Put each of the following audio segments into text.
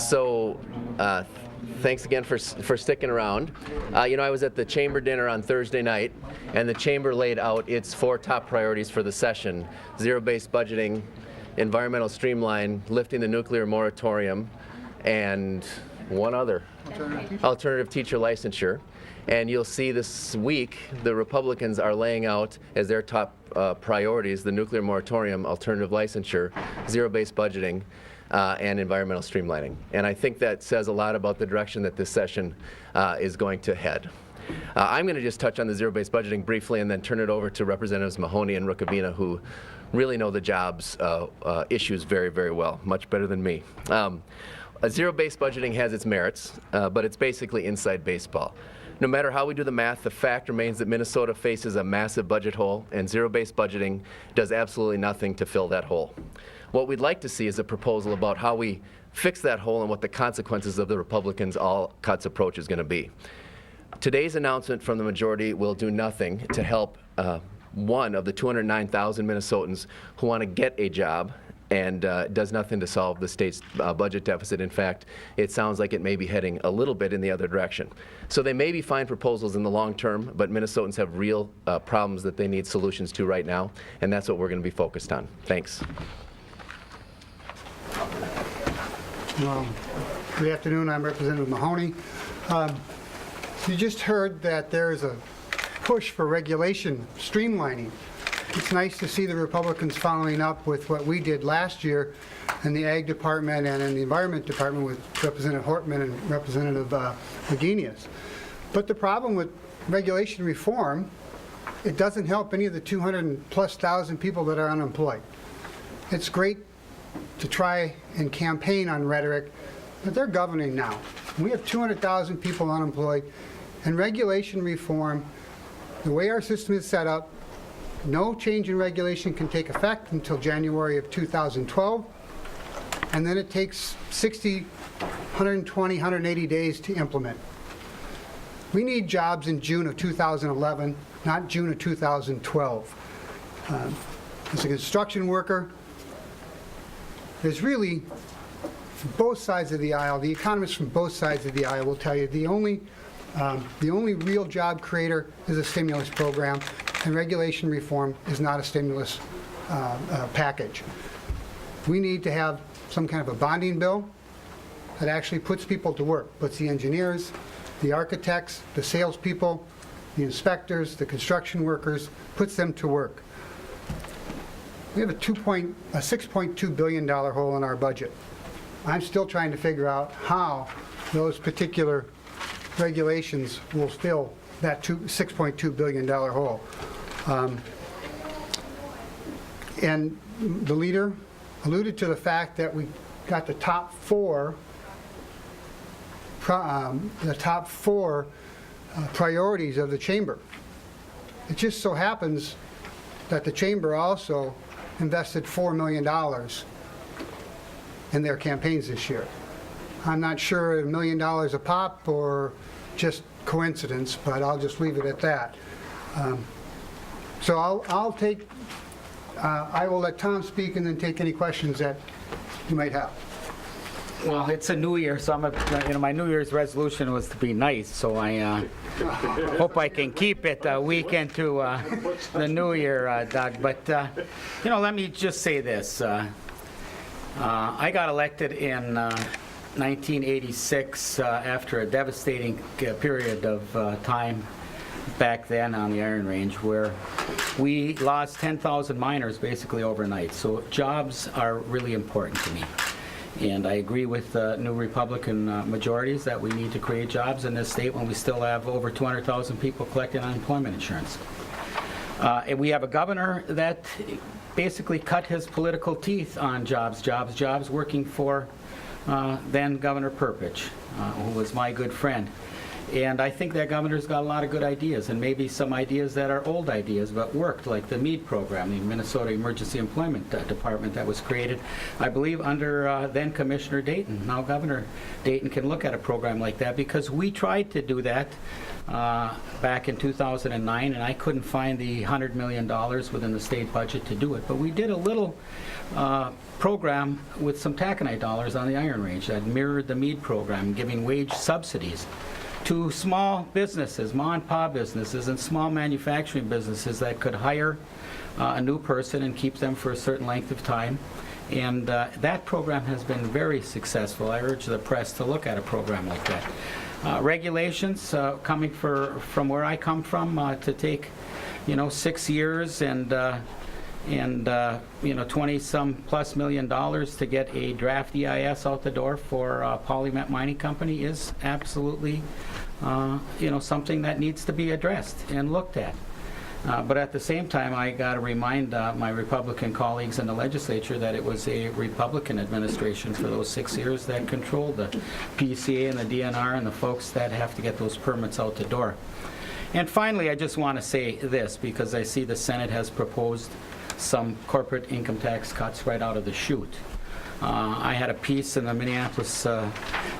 So, thanks again for sticking around. I was at the Chamber dinner on Thursday night, and the Chamber laid out its 4 top priorities for the session: zero-based budgeting, environmental streamline, lifting the nuclear moratorium, and one other, alternative teacher licensure. And you'll see this week the Republicans are laying out as their top priorities the nuclear moratorium, alternative licensure, zero-based budgeting, and environmental streamlining. And I think that says a lot about the direction that this session is going to head. I'm going to just touch on the zero-based budgeting briefly and then turn it over to Representatives Mahoney and Rukavina, who really know the jobs issues very, very well, much better than me. Zero-based budgeting has its merits, but it's basically inside baseball. No matter how we do the math, the fact remains that Minnesota faces a massive budget hole, and zero-based budgeting does absolutely nothing to fill that hole. What we'd like to see is a proposal about how we fix that hole and what the consequences of the Republicans' all-cuts approach is going to be. Today's announcement from the majority will do nothing to help one of the 209,000 Minnesotans who want to get a job, and does nothing to solve the state's budget deficit. In fact, it sounds like it may be heading a little bit in the other direction. So they may be fine proposals in the long term, but Minnesotans have real problems that they need solutions to right now, and that's what we're going to be focused on. Thanks. Good afternoon. I'm Representative Mahoney. You just heard that there's a push for regulation streamlining. It's nice to see the Republicans following up with what we did last year in the Ag Department and in the Environment Department with Representative Hortman and Representative McGuinness. But the problem with regulation reform, it doesn't help any of the 200,000+ people that are unemployed. It's great to try and campaign on rhetoric, but they're governing now. We have 200,000 people unemployed, and regulation reform, the way our system is set up, no change in regulation can take effect until January of 2012, and then it takes 60, 120, 180 days to implement. We need jobs in June of 2011, not June of 2012. As a construction worker, there's really, from both sides of the aisle, the economists from both sides of the aisle will tell you the only real job creator is a stimulus program, and regulation reform is not a stimulus package. We need to have some kind of a bonding bill that actually puts people to work, puts the engineers, the architects, the salespeople, the inspectors, the construction workers, puts them to work. We have a $6.2 billion hole in our budget. I'm still trying to figure out how those particular regulations will fill that $6.2 billion hole. And the leader alluded to the fact that we got the top four priorities of the Chamber. It just so happens that the Chamber also invested $4 million in their campaigns this year. I'm not sure $1 million a pop or just coincidence, but I'll just leave it at that. So I will let Tom speak and then take any questions that you might have. Well, it's a new year, so my New Year's resolution was to be nice, so I hope I can keep it a week into the new year, Doug. But, let me just say this. I got elected in 1986 after a devastating period of time back then on the Iron Range, where we lost 10,000 miners basically overnight. So jobs are really important to me. And I agree with new Republican majorities that we need to create jobs in this state when we still have over 200,000 people collecting unemployment insurance. And we have a governor that basically cut his political teeth on jobs, working for then Governor Perpich, who was my good friend. And I think that governor's got a lot of good ideas, and maybe some ideas that are old ideas but worked, like the MEAD program, the Minnesota Emergency Employment Department that was created, I believe, under then Commissioner Dayton. Now Governor Dayton can look at a program like that, because we tried to do that back in 2009, and I couldn't find the $100 million within the state budget to do it. But we did a little program with some taconite dollars on the Iron Range that mirrored the MEAD program, giving wage subsidies to small businesses, ma and pa businesses, and small manufacturing businesses that could hire a new person and keep them for a certain length of time. And that program has been very successful. I urge the press to look at a program like that. Regulations coming from where I come from to take, 6 years and 20-some plus million dollars to get a draft EIS out the door for Polymet Mining Company is absolutely, something that needs to be addressed and looked at. But at the same time, I got to remind my Republican colleagues in the legislature that it was a Republican administration for those 6 years that controlled the PCA and the DNR and the folks that have to get those permits out the door. And finally, I just want to say this, because I see the Senate has proposed some corporate income tax cuts right out of the chute. I had a piece in the Minneapolis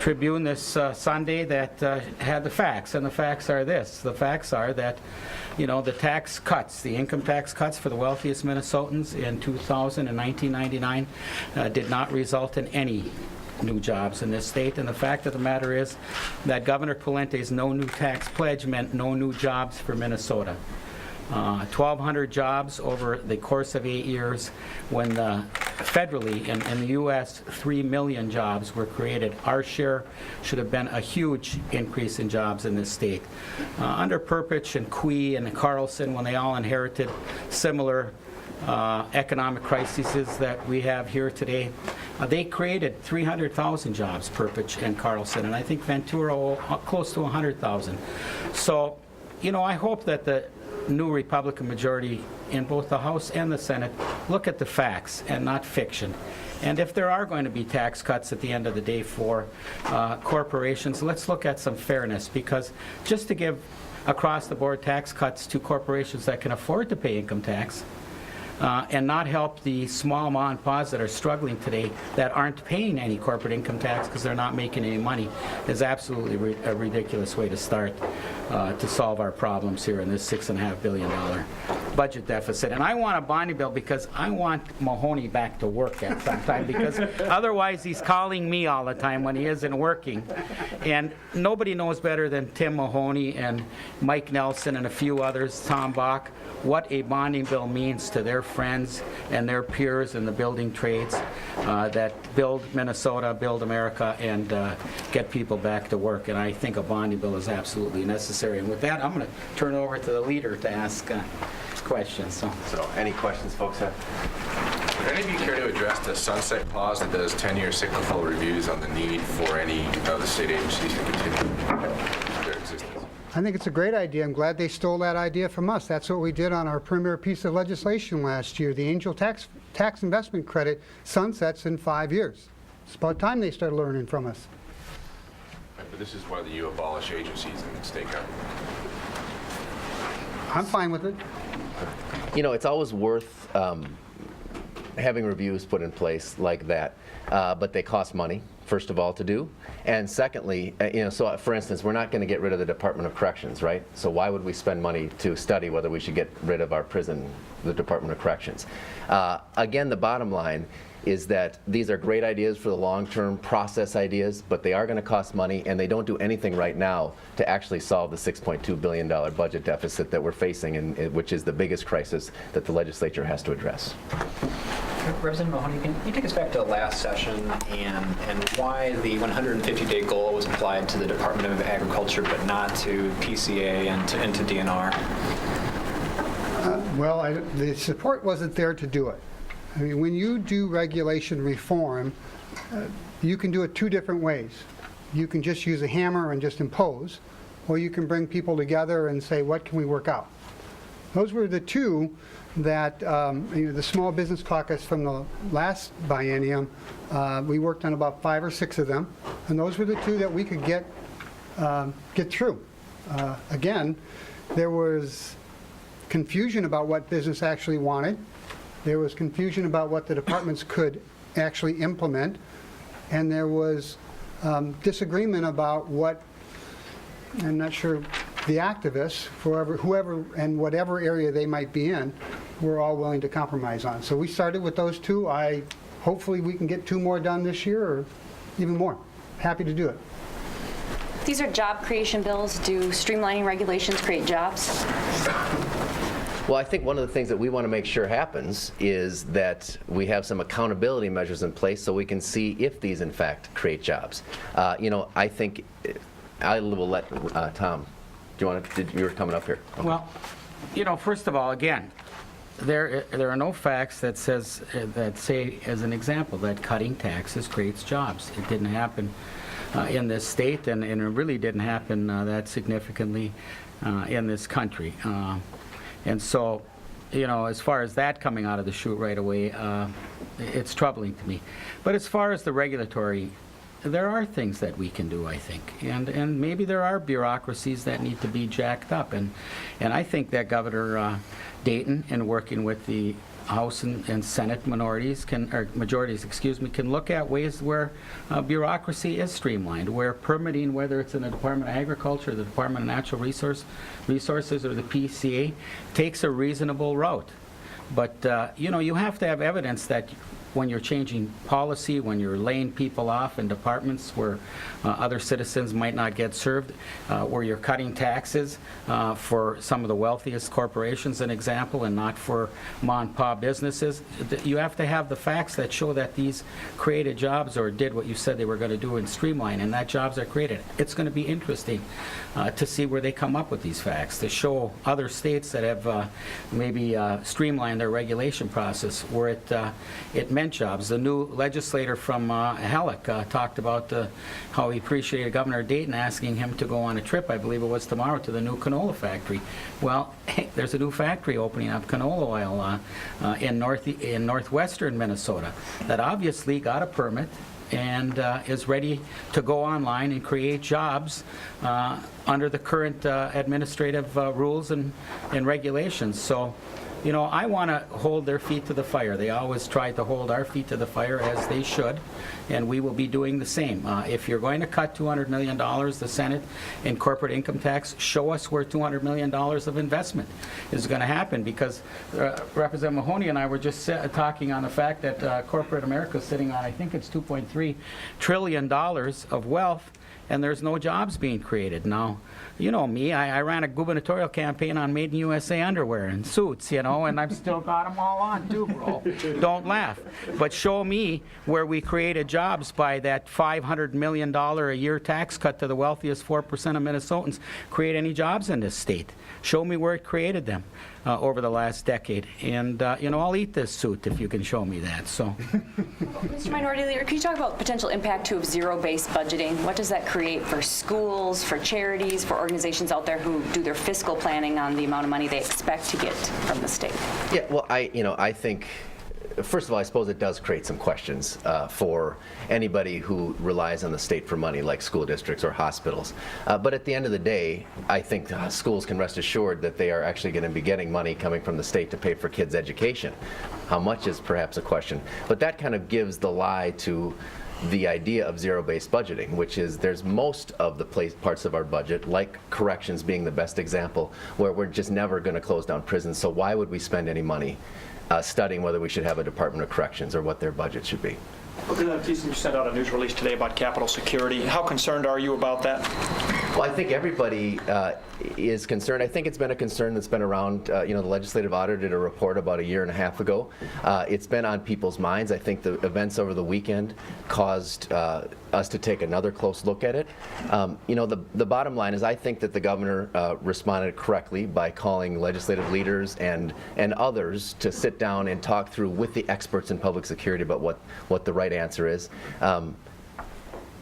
Tribune this Sunday that had the facts, and the facts are this. The facts are that, the tax cuts, the income tax cuts for the wealthiest Minnesotans in 2000 and 1999 did not result in any new jobs in this state. And the fact of the matter is that Governor Pawlenty's no new tax pledge meant no new jobs for Minnesota. 1,200 jobs over the course of 8 years, when federally in the U.S. 3 million jobs were created. Our share should have been a huge increase in jobs in this state. Under Perpich and Quee and Carlson, when they all inherited similar economic crises that we have here today, they created 300,000 jobs, Perpich and Carlson, and I think Ventura close to 100,000. So, I hope that the new Republican majority in both the House and the Senate look at the facts and not fiction. And if there are going to be tax cuts at the end of the day for corporations, let's look at some fairness, because just to give across-the-board tax cuts to corporations that can afford to pay income tax and not help the small ma and pa's that are struggling today that aren't paying any corporate income tax because they're not making any money is absolutely a ridiculous way to start to solve our problems here in this $6.5 billion budget deficit. And I want a bonding bill because I want Mahoney back to work at some time, because otherwise he's calling me all the time when he isn't working. And nobody knows better than Tim Mahoney and Mike Nelson and a few others, Tom Bach, what a bonding bill means to their friends and their peers in the building trades that build Minnesota, build America, and get people back to work. And I think a bonding bill is absolutely necessary. And with that, I'm going to turn it over to the leader to ask questions. So any questions folks have? Would any of you care to address the sunset clause that does 10-year cyclical reviews on the need for any of the state agencies to continue their existence? I think it's a great idea. I'm glad they stole that idea from us. That's what we did on our premier piece of legislation last year. The Angel Tax Investment Credit sunsets in 5 years. It's about time they started learning from us. Right, but this is whether you abolish agencies in the state government. I'm fine with it. It's always worth having reviews put in place like that, but they cost money, first of all, to do. And secondly, so for instance, we're not going to get rid of the Department of Corrections, right? So why would we spend money to study whether we should get rid of our prison, the Department of Corrections? Again, the bottom line is that these are great ideas for the long-term process ideas, but they are going to cost money, and they don't do anything right now to actually solve the $6.2 billion budget deficit that we're facing, which is the biggest crisis that the legislature has to address. Representative Mahoney, can you take us back to the last session and why the 150-day goal was applied to the Department of Agriculture but not to PCA and to DNR? The support wasn't there to do it. I mean, when you do regulation reform, you can do it two different ways. You can just use a hammer and just impose, or you can bring people together and say, what can we work out? Those were the two that the Small Business Caucus from the last biennium, we worked on about 5 or 6 of them, and those were the two that we could get get through. Again, there was confusion about what business actually wanted. There was confusion about what the departments could actually implement. And there was disagreement about what, I'm not sure, the activists, whoever and whatever area they might be in, were all willing to compromise on. So we started with those two. Hopefully we can get 2 more done this year, or even more. Happy to do it. These are job creation bills. Do streamlining regulations create jobs? Well, I think one of the things that we want to make sure happens is that we have some accountability measures in place so we can see if these, in fact, create jobs. I think I will let Tom. Do you want to? You were coming up here. Okay. Well, first of all, again, there are no facts that say, as an example, that cutting taxes creates jobs. It didn't happen in this state, and it really didn't happen that significantly in this country. And so, as far as that coming out of the chute right away, it's troubling to me. But as far as the regulatory, there are things that we can do, I think. And maybe there are bureaucracies that need to be jacked up. And I think that Governor Dayton, in working with the House and Senate majorities, can look at ways where bureaucracy is streamlined, where permitting, whether it's in the Department of Agriculture, the Department of Natural Resources, or the PCA, takes a reasonable route. But, you have to have evidence that when you're changing policy, when you're laying people off in departments where other citizens might not get served, where you're cutting taxes for some of the wealthiest corporations, an example, and not for mom and pop businesses, you have to have the facts that show that these created jobs or did what you said they were going to do in streamline, and that jobs are created. It's going to be interesting to see where they come up with these facts, to show other states that have maybe streamlined their regulation process where it meant jobs. The new legislator from Halleck talked about how he appreciated Governor Dayton asking him to go on a trip, I believe it was tomorrow, to the new canola factory. Well, there's a new factory opening up, canola oil, in northwestern Minnesota, that obviously got a permit and is ready to go online and create jobs under the current administrative rules and regulations. So, I want to hold their feet to the fire. They always try to hold our feet to the fire, as they should, and we will be doing the same. If you're going to cut $200 million, the Senate, in corporate income tax, show us where $200 million of investment is going to happen, because Representative Mahoney and I were just talking on the fact that corporate America is sitting on, I think it's $2.3 trillion of wealth, and there's no jobs being created. Now, you know me, I ran a gubernatorial campaign on Made in USA underwear and suits, and I've still got them all on too, bro. Don't laugh. But show me where we created jobs by that $500 million a year tax cut to the wealthiest 4% of Minnesotans. Create any jobs in this state. Show me where it created them over the last decade. And, I'll eat this suit if you can show me that. So, Mr. Minority Leader, can you talk about potential impact to of zero-based budgeting? What does that create for schools, for charities, for organizations out there who do their fiscal planning on the amount of money they expect to get from the state? Yeah, well, I think, first of all, I suppose it does create some questions for anybody who relies on the state for money, like school districts or hospitals. But at the end of the day, I think schools can rest assured that they are actually going to be getting money coming from the state to pay for kids' education. How much is perhaps a question. But that kind of gives the lie to the idea of zero-based budgeting, which is there's most of the parts of our budget, like corrections being the best example, where we're just never going to close down prisons. So why would we spend any money studying whether we should have a Department of Corrections or what their budget should be? Representative Thiessen, you sent out a news release today about Capitol security. How concerned are you about that? Well, I think everybody is concerned. I think it's been a concern that's been around. The legislative auditor did a report about 1.5 years ago. It's been on people's minds. I think the events over the weekend caused us to take another close look at it. The bottom line is I think that the governor responded correctly by calling legislative leaders and others to sit down and talk through with the experts in public security about what the right answer is.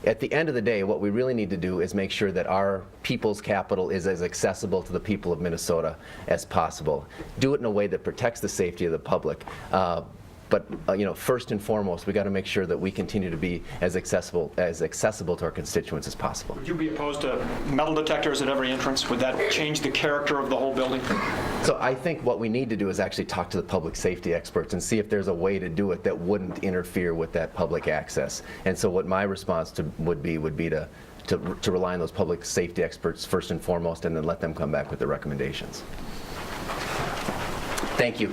At the end of the day, what we really need to do is make sure that our people's capital is as accessible to the people of Minnesota as possible. Do it in a way that protects the safety of the public, But first and foremost, we got to make sure that we continue to be as accessible to our constituents as possible. Would you be opposed to metal detectors at every entrance? Would that change the character of the whole building? So I think what we need to do is actually talk to the public safety experts and see if there's a way to do it that wouldn't interfere with that public access. And so what my response would be to rely on those public safety experts first and foremost, and then let them come back with their recommendations. Thank you.